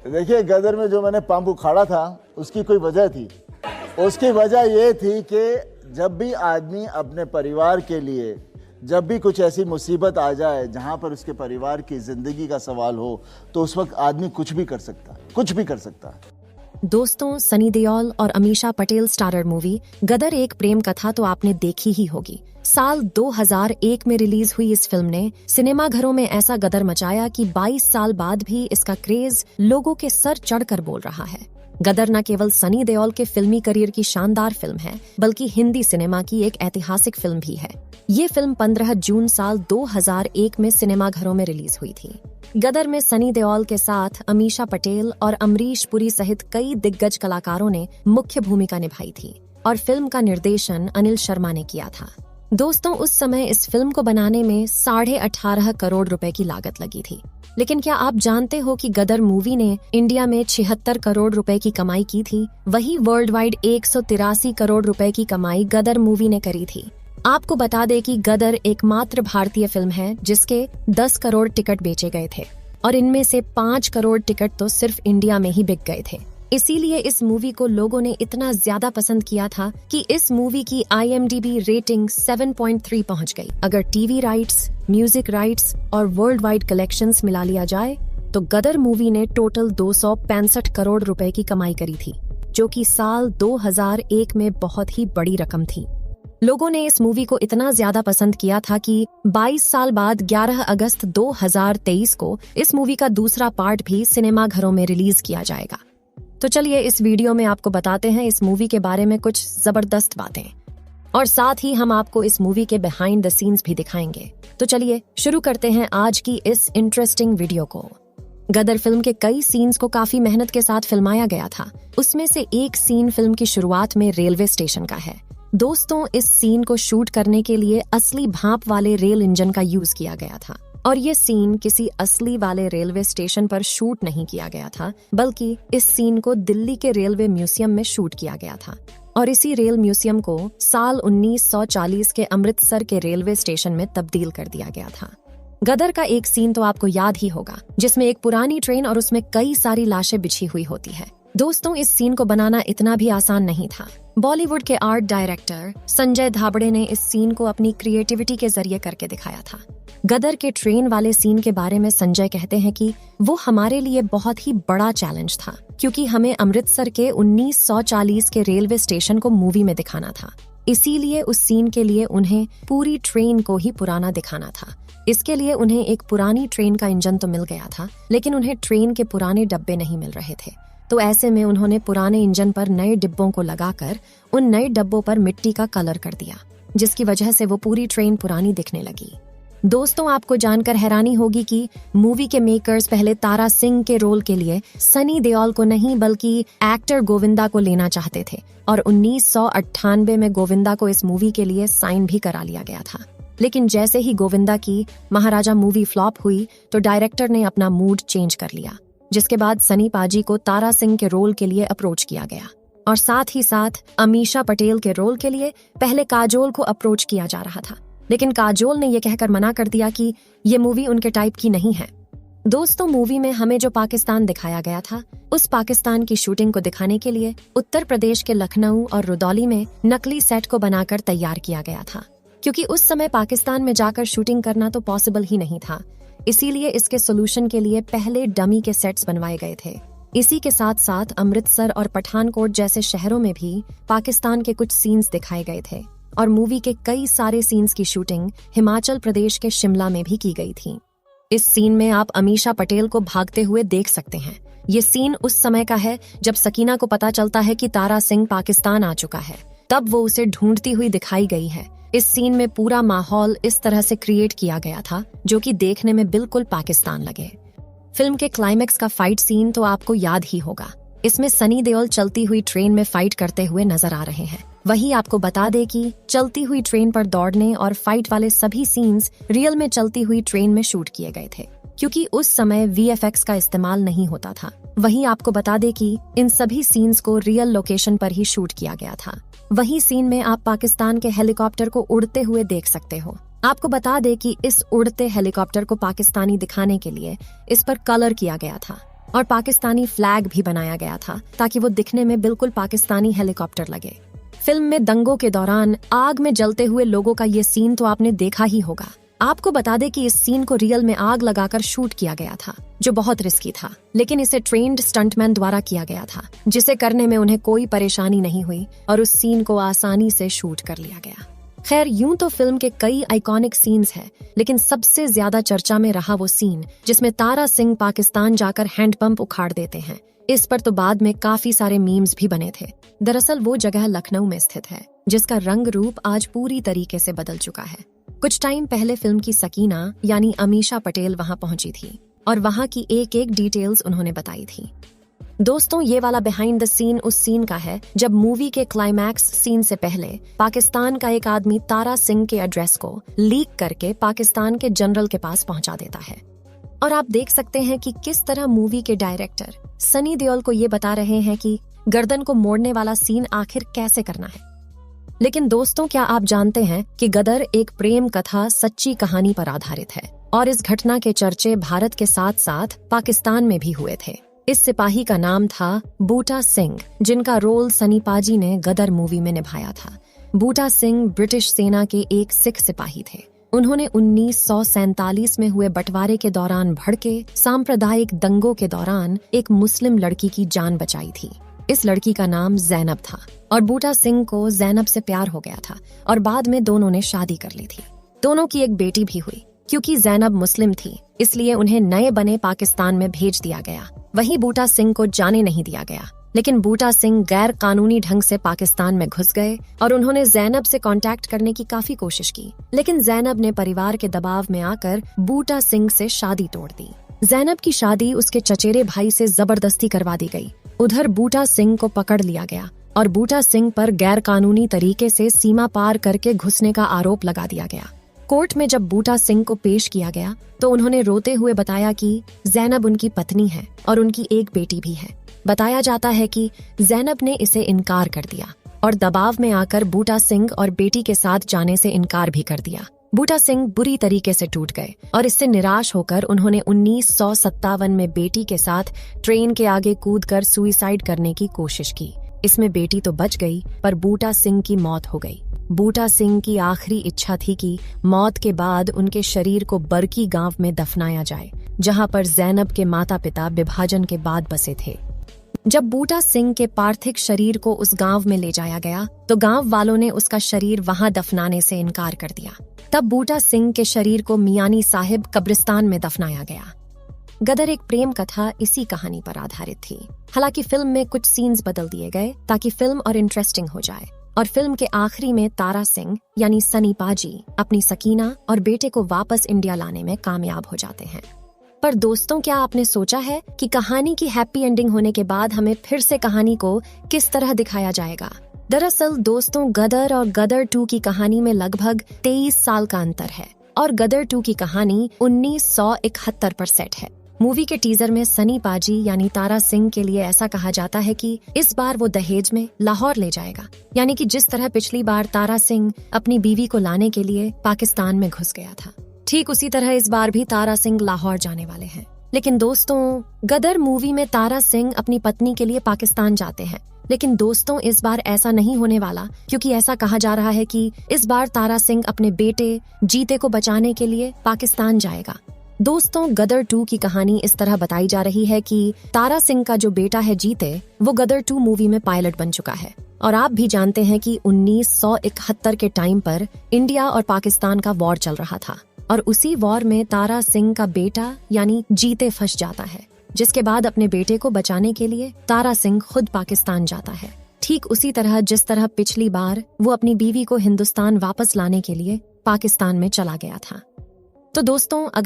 देखिए, गदर में जो मैंने पांव उखाड़ा था उसकी कोई वजह थी। उसकी वजह ये थी कि जब भी आदमी अपने परिवार के लिए, जब भी कुछ ऐसी मुसीबत आ जाए जहां पर उसके परिवार की जिंदगी का सवाल हो, तो उस वक्त आदमी कुछ भी कर सकता है, कुछ भी कर सकता है। दोस्तों, सनी देओल और अमीषा पटेल स्टारर मूवी गदर एक प्रेम कथा तो आपने देखी ही होगी। साल 2001 में रिलीज हुई इस फिल्म ने सिनेमा घरों में ऐसा गदर मचाया कि 22 साल बाद भी इसका क्रेज लोगों के सर चढ़कर बोल रहा है। गदर न केवल सनी देओल के फिल्मी करियर की शानदार फिल्म है, बल्कि हिंदी सिनेमा की एक ऐतिहासिक फिल्म भी है। ये फिल्म 15 जून साल 2001 में सिनेमा घरों में रिलीज हुई थी। गदर में सनी देओल के साथ अमीषा पटेल और अमरीश पुरी सहित कई दिग्गज कलाकारों ने मुख्य भूमिका निभाई थी और फिल्म का निर्देशन अनिल शर्मा ने किया था। दोस्तों, उस समय इस फिल्म को बनाने में 18.5 करोड़ रुपए की लागत लगी थी। लेकिन क्या आप जानते हो कि गदर मूवी ने इंडिया में 76 करोड़ रुपए की कमाई की थी? वही वर्ल्ड वाइड 183 करोड़ रुपए की कमाई गदर मूवी ने करी थी। आपको बता दें कि गदर एकमात्र भारतीय फिल्म है जिसके 10 करोड़ टिकट बेचे गए थे और इनमें से 5 करोड़ टिकट तो सिर्फ इंडिया में ही बिक गए थे। इसीलिए इस मूवी को लोगों ने इतना ज्यादा पसंद किया था कि इस मूवी की IMDb रेटिंग 7.3 पहुंच गई। अगर टीवी राइट्स, म्यूजिक राइट्स और वर्ल्ड वाइड कलेक्शंस मिला लिया जाए तो गदर मूवी ने टोटल 265 करोड़ रुपए की कमाई करी थी, जो कि साल 2001 में बहुत ही बड़ी रकम थी। लोगों ने इस मूवी को इतना ज्यादा पसंद किया था कि 22 साल बाद 11 अगस्त 2023 को इस मूवी का दूसरा पार्ट भी सिनेमा घरों में रिलीज किया जाएगा। तो चलिए इस वीडियो में आपको बताते हैं इस मूवी के बारे में कुछ जबरदस्त बातें, और साथ ही हम आपको इस मूवी के बिहाइंड द सीन्स भी दिखाएंगे। तो चलिए शुरू करते हैं आज की इस इंटरेस्टिंग वीडियो को। गदर फिल्म के कई सीन्स को काफी मेहनत के साथ फिल्माया गया था। उसमें से एक सीन फिल्म की शुरुआत में रेलवे स्टेशन का है। दोस्तों, इस सीन को शूट करने के लिए असली भाप वाले रेल इंजन का यूज किया गया था और ये सीन किसी असली वाले रेलवे स्टेशन पर शूट नहीं किया गया था, बल्कि इस सीन को दिल्ली के रेलवे म्यूजियम में शूट किया गया था और इसी रेल म्यूजियम को साल 1940 के अमृतसर के रेलवे स्टेशन में तब्दील कर दिया गया था। गदर का एक सीन तो आपको याद ही होगा, जिसमें एक पुरानी ट्रेन और उसमें कई सारी लाशें बिछी हुई होती है। दोस्तों, इस सीन को बनाना इतना भी आसान नहीं था। बॉलीवुड के आर्ट डायरेक्टर संजय धाबड़े ने इस सीन को अपनी क्रिएटिविटी के जरिए करके दिखाया था। गदर के ट्रेन वाले सीन के बारे में संजय कहते हैं कि वो हमारे लिए बहुत ही बड़ा चैलेंज था, क्योंकि हमें अमृतसर के 1940 के रेलवे स्टेशन को मूवी में दिखाना था। इसीलिए उस सीन के लिए उन्हें पूरी ट्रेन को ही पुराना दिखाना था। इसके लिए उन्हें एक पुरानी ट्रेन का इंजन तो मिल गया था, लेकिन उन्हें ट्रेन के पुराने डब्बे नहीं मिल रहे थे। तो ऐसे में उन्होंने पुराने इंजन पर नए डिब्बों को लगाकर उन नए डब्बों पर मिट्टी का कलर कर दिया, जिसकी वजह से वो पूरी ट्रेन पुरानी दिखने लगी। दोस्तों, आपको जानकर हैरानी होगी कि मूवी के मेकर्स पहले तारा सिंह के रोल के लिए सनी देओल को नहीं बल्कि एक्टर गोविंदा को लेना चाहते थे और 1998 में गोविंदा को इस मूवी के लिए साइन भी करा लिया गया था। लेकिन जैसे ही गोविंदा की महाराजा मूवी फ्लॉप हुई तो डायरेक्टर ने अपना मूड चेंज कर लिया, जिसके बाद सनी पाजी को तारा सिंह के रोल के लिए अप्रोच किया गया और साथ ही साथ अमीषा पटेल के रोल के लिए पहले काजोल को अप्रोच किया जा रहा था, लेकिन काजोल ने यह कहकर मना कर दिया कि ये मूवी उनके टाइप की नहीं है। दोस्तों, मूवी में हमें जो पाकिस्तान दिखाया गया था, उस पाकिस्तान की शूटिंग को दिखाने के लिए उत्तर प्रदेश के लखनऊ और रुदौली में नकली सेट को बनाकर तैयार किया गया था, क्योंकि उस समय पाकिस्तान में जाकर शूटिंग करना तो पॉसिबल ही नहीं था। इसीलिए इसके सोल्यूशन के लिए पहले डमी के सेट्स बनवाए गए थे। इसी के साथ साथ अमृतसर और पठानकोट जैसे शहरों में भी पाकिस्तान के कुछ सीन्स दिखाए गए थे और मूवी के कई सारे सीन्स की शूटिंग हिमाचल प्रदेश के शिमला में भी की गई थी। इस सीन में आप अमीषा पटेल को भागते हुए देख सकते हैं। ये सीन उस समय का है जब सकीना को पता चलता है कि तारा सिंह पाकिस्तान आ चुका है, तब वो उसे ढूंढती हुई दिखाई गई है। इस सीन में पूरा माहौल इस तरह से क्रिएट किया गया था जो कि देखने में बिल्कुल पाकिस्तान लगे। फिल्म के क्लाइमेक्स का फाइट सीन तो आपको याद ही होगा। इसमें सनी देओल चलती हुई ट्रेन में फाइट करते हुए नजर आ रहे हैं। वही आपको बता दे कि चलती हुई ट्रेन पर दौड़ने और फाइट वाले सभी सीन्स रियल में चलती हुई ट्रेन में शूट किए गए थे, क्योंकि उस समय VFX का इस्तेमाल नहीं होता था। वहीं आपको बता दे कि इन सभी सीन्स को रियल लोकेशन पर ही शूट किया गया था। वही सीन में आप पाकिस्तान के हेलीकॉप्टर को उड़ते हुए देख सकते हो। आपको बता दे कि इस उड़ते हेलीकॉप्टर को पाकिस्तानी दिखाने के लिए इस पर कलर किया गया था। और पाकिस्तानी फ्लैग भी बनाया गया था ताकि वो दिखने में बिल्कुल पाकिस्तानी हेलीकॉप्टर लगे। फिल्म में दंगों के दौरान आग में जलते हुए लोगों का ये सीन तो आपने देखा ही होगा। आपको बता दें कि इस सीन को रियल में आग लगाकर शूट किया गया था, जो बहुत रिस्की था, लेकिन इसे ट्रेन्ड स्टंटमैन द्वारा किया गया था, जिसे करने में उन्हें कोई परेशानी नहीं हुई और उस सीन को आसानी से शूट कर लिया गया। खैर, यूं तो फिल्म के कई आइकॉनिक सीन्स हैं, लेकिन सबसे ज्यादा चर्चा में रहा वो सीन जिसमें तारा सिंह पाकिस्तान जाकर हैंडपंप उखाड़ देते हैं। इस पर तो बाद में काफी सारे मीम्स भी बने थे। दरअसल वो जगह लखनऊ में स्थित है, जिसका रंग रूप आज पूरी तरीके से बदल चुका है। कुछ टाइम पहले फिल्म की सकीना यानी अमीशा पटेल वहां पहुंची थी और वहां की एक एक डिटेल्स उन्होंने बताई थी। दोस्तों, ये वाला बिहाइंड द सीन उस सीन का है जब मूवी के क्लाइमैक्स सीन से पहले पाकिस्तान का एक आदमी तारा सिंह के एड्रेस को लीक करके पाकिस्तान के जनरल के पास पहुंचा देता है। और आप देख सकते हैं कि किस तरह मूवी के डायरेक्टर सनी देओल को ये बता रहे हैं कि गर्दन को मोड़ने वाला सीन आखिर कैसे करना है। लेकिन दोस्तों, क्या आप जानते हैं कि गदर एक प्रेम कथा सच्ची कहानी पर आधारित है और इस घटना के चर्चे भारत के साथ साथ पाकिस्तान में भी हुए थे। इस सिपाही का नाम था बूटा सिंह, जिनका रोल सनी पाजी ने गदर मूवी में निभाया था। बूटा सिंह ब्रिटिश सेना के एक सिख सिपाही थे। उन्होंने 1947 में हुए बंटवारे के दौरान भड़के सांप्रदायिक दंगों के दौरान एक मुस्लिम लड़की की जान बचाई थी। इस लड़की का नाम जैनब था और बूटा सिंह को जैनब से प्यार हो गया था और बाद में दोनों ने शादी कर ली थी। दोनों की एक बेटी भी हुई। क्योंकि जैनब मुस्लिम थी, इसलिए उन्हें नए बने पाकिस्तान में भेज दिया गया। वहीं बूटा सिंह को जाने नहीं दिया गया, लेकिन बूटा सिंह गैर कानूनी ढंग से पाकिस्तान में घुस गए और उन्होंने जैनब से कांटेक्ट करने की काफी कोशिश की, लेकिन जैनब ने परिवार के दबाव में आकर बूटा सिंह से शादी तोड़ दी। जैनब की शादी उसके चचेरे भाई से जबरदस्ती करवा दी गई। उधर बूटा सिंह को पकड़ लिया गया और बूटा सिंह पर गैर कानूनी तरीके से सीमा पार करके घुसने का आरोप लगा दिया गया। कोर्ट में जब बूटा सिंह को पेश किया गया तो उन्होंने रोते हुए बताया कि जैनब उनकी पत्नी है और उनकी एक बेटी भी है। बताया जाता है कि जैनब ने इसे इनकार कर दिया और दबाव में आकर बूटा सिंह और बेटी के साथ जाने से इनकार भी कर दिया। बूटा सिंह बुरी तरीके से टूट गए और इससे निराश होकर उन्होंने 1957 में बेटी के साथ ट्रेन के आगे कूदकर सुइसाइड करने की कोशिश की। इसमें बेटी तो बच गई, पर बूटा सिंह की मौत हो गई। बूटा सिंह की आखिरी इच्छा थी कि मौत के बाद उनके शरीर को बरकी गांव में दफनाया जाए, जहां पर जैनब के माता पिता विभाजन के बाद बसे थे। जब बूटा सिंह के पार्थिव शरीर को उस गांव में ले जाया गया तो गांव वालों ने उसका शरीर वहां दफनाने से इनकार कर दिया। तब बूटा सिंह के शरीर को मियानी साहिब कब्रिस्तान में दफनाया गया। गदर एक प्रेम कथा इसी कहानी पर आधारित थी। हालांकि फिल्म में कुछ सीन्स बदल दिए गए ताकि फिल्म और इंटरेस्टिंग हो जाए, और फिल्म के आखिरी में तारा सिंह यानी सनी पाजी अपनी सकीना और बेटे को वापस इंडिया लाने में कामयाब हो जाते हैं। पर दोस्तों, क्या आपने सोचा है कि कहानी की हैप्पी एंडिंग होने के बाद हमें फिर से कहानी को किस तरह दिखाया जाएगा? दरअसल दोस्तों, गदर और गदर 2 की कहानी में लगभग 23 साल का अंतर है और गदर 2 की कहानी 1971 पर सेट है। मूवी के टीजर में सनी पाजी यानी तारा सिंह के लिए ऐसा कहा जाता है कि इस बार वो दहेज में लाहौर ले जाएगा, यानी कि जिस तरह पिछली बार तारा सिंह अपनी बीवी को लाने के लिए पाकिस्तान में घुस गया था, ठीक उसी तरह इस बार भी तारा सिंह लाहौर जाने वाले हैं। लेकिन दोस्तों, गदर मूवी में तारा सिंह अपनी पत्नी के लिए पाकिस्तान जाते हैं, लेकिन दोस्तों इस बार ऐसा नहीं होने वाला, क्योंकि ऐसा कहा जा रहा है कि इस बार तारा सिंह अपने बेटे जीते को बचाने के लिए पाकिस्तान जाएगा। दोस्तों, गदर 2 की कहानी इस तरह बताई जा रही है कि तारा सिंह का जो बेटा है जीते, वो गदर 2 मूवी में पायलट बन चुका है। और आप भी जानते हैं कि 1971 के टाइम पर इंडिया और पाकिस्तान का वॉर चल रहा था और उसी वॉर में तारा सिंह का बेटा यानी जीते फंस जाता है, जिसके बाद अपने बेटे को बचाने के लिए तारा सिंह खुद पाकिस्तान जाता है, ठीक उसी तरह जिस तरह पिछली बार वो अपनी बीवी को हिंदुस्तान वापस लाने के लिए पाकिस्तान में चला गया था। तो दोस्तों, अगर